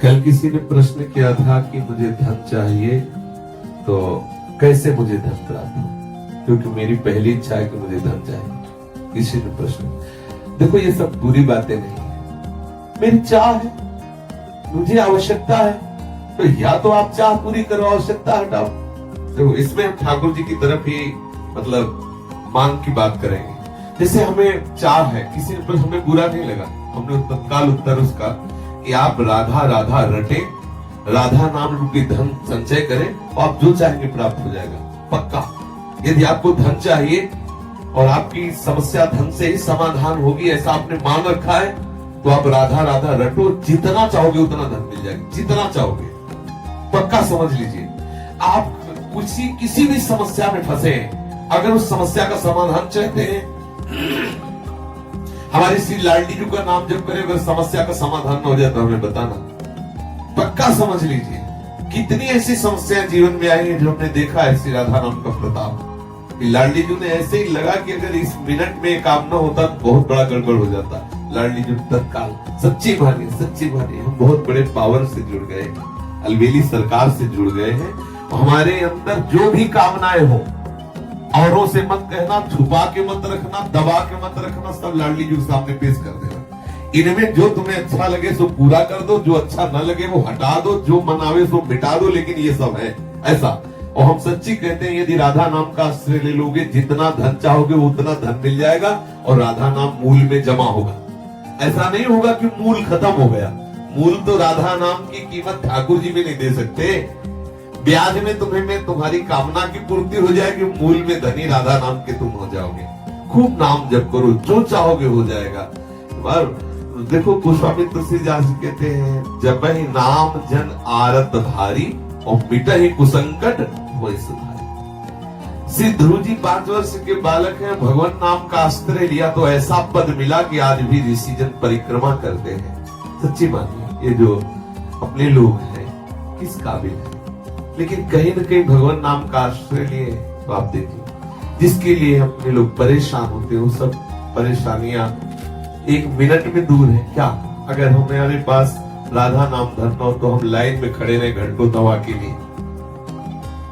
कल किसी ने प्रश्न किया था कि मुझे धन चाहिए तो कैसे मुझे धन प्राप्त हो, क्योंकि मेरी पहली इच्छा है कि मुझे धन चाहिए। किसी ने प्रश्न, देखो ये सब बुरी बातें नहीं है, मेरी चाह है, मुझे आवश्यकता है, तो या तो आप चाह पूरी करो, आवश्यकता हटाओ। तो इसमें हम ठाकुर जी की तरफ ही मतलब मांग की बात करेंगे। जैसे हमें चाह है, किसी ने हमें बुरा नहीं लगा, हमने तत्काल उत्तर उसका कि आप राधा राधा रटे, राधा नाम रूपी धन संचय करें और आप जो चाहेंगे प्राप्त हो जाएगा पक्का। यदि आपको धन चाहिए और आपकी समस्या धन से ही समाधान होगी ऐसा आपने मान रखा है, तो आप राधा राधा रटो, जितना चाहोगे उतना धन मिल जाएगा, जितना चाहोगे पक्का समझ लीजिए। आप किसी भी समस्या में फंसे, अगर उस समस्या का समाधान चाहते हैं, हमारी श्री लाडली जी का नाम जब करें, अगर समस्या का समाधान न हो जाए तो हमें बताना, पक्का समझ लीजिए। कितनी ऐसी समस्याएं जीवन में आई है जो हमने देखा है श्री राधा नाम का प्रताप। लाडली जी ने ऐसे ही लगा कि अगर इस मिनट में काम न होता तो बहुत बड़ा गड़बड़ हो जाता। लाडली जी तत्काल सच्ची मानिए हम बहुत बड़े पावर से जुड़ गए, अलबेली सरकार से जुड़ गए हैं। हमारे अंदर जो भी कामनाएं हो, औरों से मत कहना, छुपा के मत रखना, दबा के मत रखना, सब लाडली जी के सामने पेश कर देना। इनमें जो तुम्हें अच्छा लगे सो पूरा कर दो, जो अच्छा न लगे वो हटा दो, जो मनावे सो मिटा दो, लेकिन ये सब है ऐसा। और हम सच्ची कहते हैं, यदि राधा नाम का आश्रय ले लोगे, जितना धन चाहोगे उतना धन मिल जाएगा और राधा नाम मूल में जमा होगा। ऐसा नहीं होगा कि मूल खत्म हो गया। मूल तो राधा नाम की कीमत ठाकुर जी भी नहीं दे सकते। ब्याज में तुम्हारी कामना की पूर्ति हो जाएगी, मूल में धनी राधा नाम के तुम हो जाओगे। खूब नाम जप करो, जो चाहोगे हो जाएगा। देखो गोस्वामी तुलसीदास कहते हैं, जब ही नाम जन आरत भारी और मिटा ही कुसंकट वही सुधारी। श्री ध्रुव जी 5 वर्ष के बालक हैं, भगवान नाम का अस्त्र लिया तो ऐसा पद मिला कि आज भी ऋषि जन परिक्रमा करते हैं। सच्ची मानिए, ये जो अपने लोग हैं किस काबिल है, लेकिन कहीं न कहीं भगवान नाम का आश्रय लिए तो आप देखिए, जिसके लिए अपने लोग परेशान होते हैं, वो सब परेशानियां एक मिनट में दूर है। क्या अगर हमारे पास राधा नाम धन हो तो हम लाइन में खड़े रहे घंटों दवा के लिए,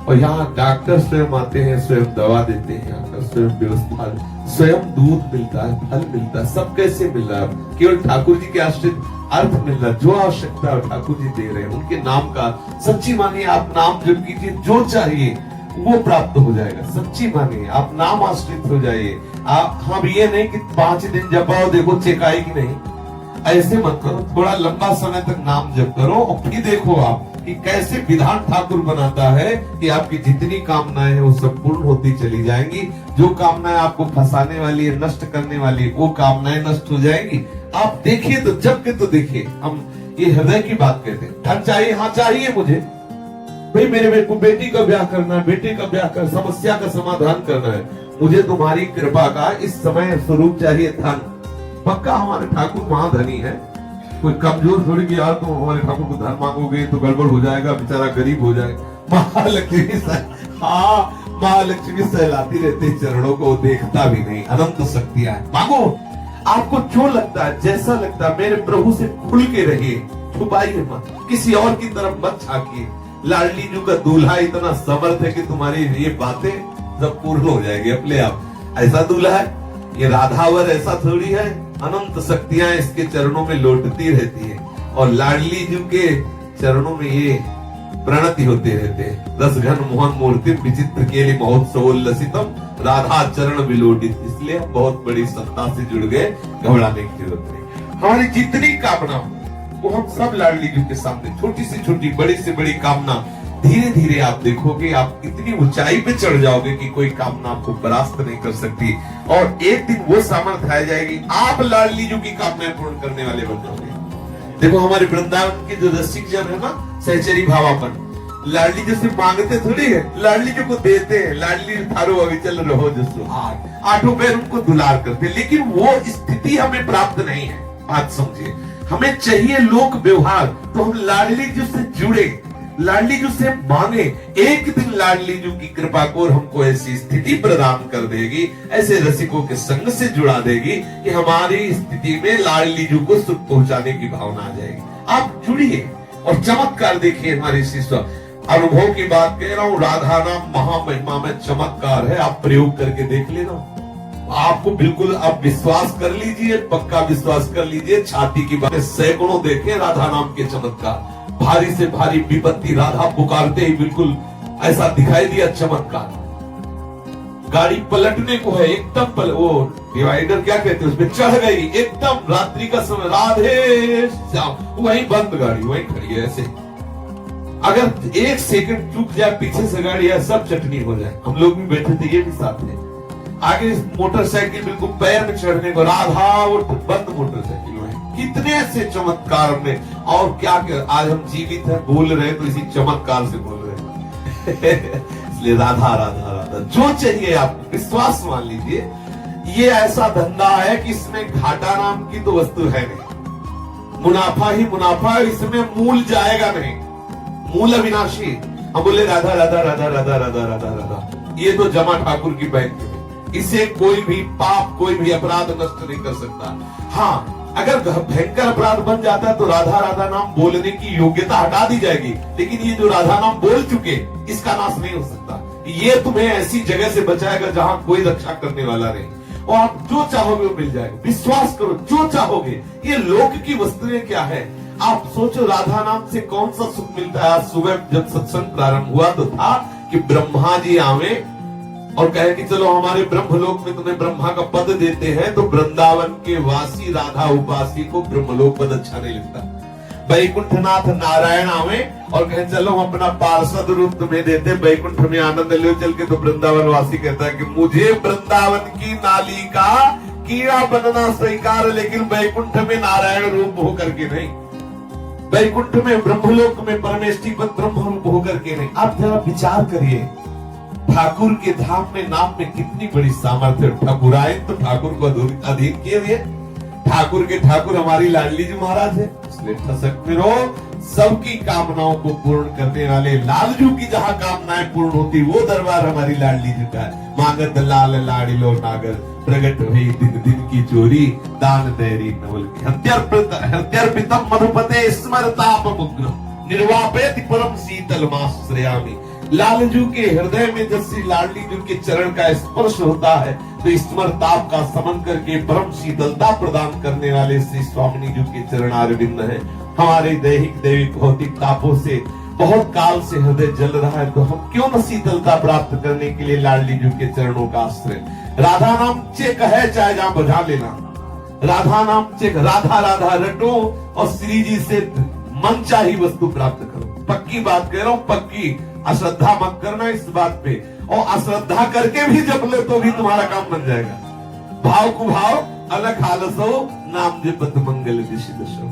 और यहाँ डॉक्टर स्वयं आते हैं, स्वयं दवा देते हैं, स्वयं व्यवस्था, स्वयं दूध मिलता है, फल मिलता है, सब कैसे मिल रहा है? केवल ठाकुर जी के आश्रित अर्थ मिल रहा है। जो आवश्यकता है ठाकुर जी दे रहे हैं, उनके नाम का सच्ची मानिए आप नाम जप कीजिए, जो चाहिए वो प्राप्त हो जाएगा। सच्ची मानिए आप नाम आश्रित हो जाइए। आप हम ये नहीं कि 5 दिन जपाओ देखो चेक आएगी, नहीं, ऐसे मत करो। थोड़ा लंबा समय तक नाम जप करो और फिर देखो आप कि कैसे विधान ठाकुर बनाता है कि आपकी जितनी कामनाएं हैं वो सब पूर्ण होती चली जाएंगी। जो कामनाएं आपको फंसाने वाली है, नष्ट करने वाली है, वो कामनाएं नष्ट हो जाएंगी। आप देखिए तो जब के तो देखिए, हम ये हृदय की बात कहते हैं। धन चाहिए, हाँ चाहिए मुझे, भाई मेरे को बेटी का ब्याह करना है, बेटे का ब्याह कर, समस्या का समाधान करना है, मुझे तुम्हारी कृपा का इस समय स्वरूप चाहिए धन। पक्का हमारे ठाकुर महाधनी है, कोई कमजोर थोड़ी कि यार तुम हमारे ठाकुर को धन मांगोगे तो गड़बड़ हो जाएगा, बेचारा गरीब हो जाएगा। महालक्ष्मी सहलाती रहती चरणों को, देखता भी नहीं, अनंत शक्तियां है। मांगो, आपको जो लगता है, जैसा लगता है, मेरे प्रभु से खुल के रहिए, छुपाइए मत, किसी और की तरफ मत झांकिए। लाडली जी का दूल्हा इतना समर्थ है कि तुम्हारी ये बातें सब पूर्ण हो जाएगी अपने आप। ऐसा दूल्हा है, ये राधावर ऐसा थोड़ी है, अनंत शक्तियां इसके चरणों में लौटती रहती है और लाडली जी के चरणों में ये प्रणति होते रहते हैं। रस घन मोहन मूर्ति विचित्र के लिए महोत्सवोल्लसितम राधा चरण विलोडित। इसलिए हम बहुत बड़ी सत्ता से जुड़ गए, घबराने की जरूरत नहीं। हमारी जितनी कामना हो वो हम सब लाडली जी के सामने, छोटी से छोटी, बड़ी से बड़ी कामना, धीरे धीरे आप देखोगे आप इतनी ऊंचाई पे चढ़ जाओगे कि कोई कामना आपको परास्त नहीं कर सकती। और एक दिन वो सामर्थ्य आ जाएगी, आप लाडली जी की कामनाएं पूर्ण करने वाले बन जाओगे। देखो हमारे वृंदावन के जो रसिक जन है ना, सहचरी भावापन, लाडली जी से मांगते थोड़ी है, लाडली जी को देते हैं। लाडली थारो अविचल रहो जसो आठों पैर उनको दुलार करते, लेकिन वो स्थिति हमें प्राप्त नहीं है। बात समझिए, हमें चाहिए लोक व्यवहार, तो हम लाडली जी से जुड़े, लाडली जी से मांगे। एक दिन लाडली जी की कृपा को हमको ऐसी स्थिति प्रदान कर देगी, ऐसे रसिकों के संग से जुड़ा देगी कि हमारी स्थिति में लाडली जी को सुख पहुंचाने की भावना आ जाएगी। आप जुड़िए, और चमत्कार देखिए हमारे शिष्य अनुभव की बात कह रहा हूं, राधा नाम महामहिमा में चमत्कार है। आप प्रयोग करके देख लेना, आपको बिल्कुल आप विश्वास कर लीजिए, पक्का विश्वास कर लीजिए। छाती की बात सैकड़ों देखे राधा नाम के चमत्कार, भारी से भारी विपत्ति राधा पुकारते ही बिल्कुल ऐसा दिखाई दिया चमत्कार। गाड़ी पलटने को है, एकदम वो डिवाइडर क्या कहते हैं उसमें चढ़ गई, एकदम रात्रि का समय, राधे श्याम, वहीं बंद गाड़ी वहीं खड़ी है। ऐसे अगर एक सेकंड चूक जाए पीछे से गाड़ी है, सब चटनी हो जाए। हम लोग भी बैठे थे, ये भी साथ में, आगे मोटरसाइकिल बिल्कुल पैर में चढ़ने को, राधा वो बंद मोटरसाइकिल में। कितने ऐसे चमत्कार हमने, और क्या आज हम जीवित हैं, बोल रहे तो इसी चमत्कार से बोल रहे हैं। इसलिए राधा राधा राधा जो चाहिए आपको विश्वास मान लीजिए। ये ऐसा धंधा है कि इसमें घाटा नाम की तो वस्तु है नहीं, मुनाफा ही मुनाफा, इसमें मूल जाएगा नहीं, मूल अविनाशी। हम बोले राधा राधा राधा राधा राधा राधा राधा, ये तो जमा ठाकुर की बैंक में, इसे कोई भी पाप कोई भी अपराध नष्ट नहीं कर सकता। हाँ, अगर भयंकर अपराध बन जाता है तो राधा राधा नाम बोलने की योग्यता हटा दी जाएगी, लेकिन ये जो राधा नाम बोल चुके इसका नाश नहीं हो सकता। ये तुम्हें ऐसी जगह से बचाएगा जहां कोई रक्षा करने वाला नहीं, और आप जो चाहोगे वो मिल जाएगा। विश्वास करो, जो चाहोगे। ये लोक की वस्तुएं क्या है, आप सोचो राधा नाम से कौन सा सुख मिलता है। आज सुबह जब सत्संग प्रारंभ हुआ तो था कि ब्रह्मा जी आवे और कहे कि चलो हमारे ब्रह्मलोक में तुम्हें ब्रह्मा का पद देते हैं, तो वृंदावन के वासी राधा उपासी को ब्रह्मलोक पद अच्छा नहीं लगता। वैकुंठनाथ नारायण आवे और कहे चलो हम अपना पार्षद रूप तुम्हें देते, वैकुंठ में आनंद ले चल के, तो वृंदावन वासी कहता है कि मुझे वृंदावन की नाली का कीड़ा बनना स्वीकार, लेकिन वैकुंठ में नारायण रूप होकर के नहीं, वैकुंठ में ब्रह्मलोक में परमेष्टि पद ब्रह्म रूप होकर के नहीं। आप जरा विचार करिए, ठाकुर के धाम में नाम में कितनी बड़ी सामर्थ्य। ठाकुरायन तो ठाकुर को अधीन किए हुए, ठाकुर के ठाकुर हमारी लाडली जी महाराज है। इसलिए ठसक में रहो, सबकी कामनाओं को पूर्ण करने वाले लालजू की जहां कामनाएं पूर्ण होती वो दरबार हमारी लाडली जी का है। मांगत लाल लाडिलो नागर, प्रगट हुई दिन दिन की चोरी, दान दैरी नवल की हत्यर्पितम मधुपते स्मरताप मुग्न, निर्वापेति परम शीतल माश्रयामि। लालजू के हृदय में जब श्री लाडली जी के चरण का स्पर्श होता है तो स्मरताप का समन करके परम शीतलता प्रदान करने वाले श्री स्वामिनी जी के चरण अरविंद है। हमारे दैहिक दैविक भौतिक तापों से बहुत काल से हृदय जल रहा है, तो हम क्यों न शीतलता प्राप्त करने के लिए लाडली जी के चरणों का आश्रय। राधा नाम चेक है, चाहे जहां बजा लेना, राधा नाम चेक, राधा राधा रटो और श्री जी से मन चाही वस्तु प्राप्त करो। पक्की बात कह रहा हूं, पक्की, अश्रद्धा मत करना इस बात पे, और अश्रद्धा करके भी जप ले तो भी तुम्हारा काम बन जाएगा। भाव कुभाव अलग हालसो, नाम जपत मंगल दिशि दशो।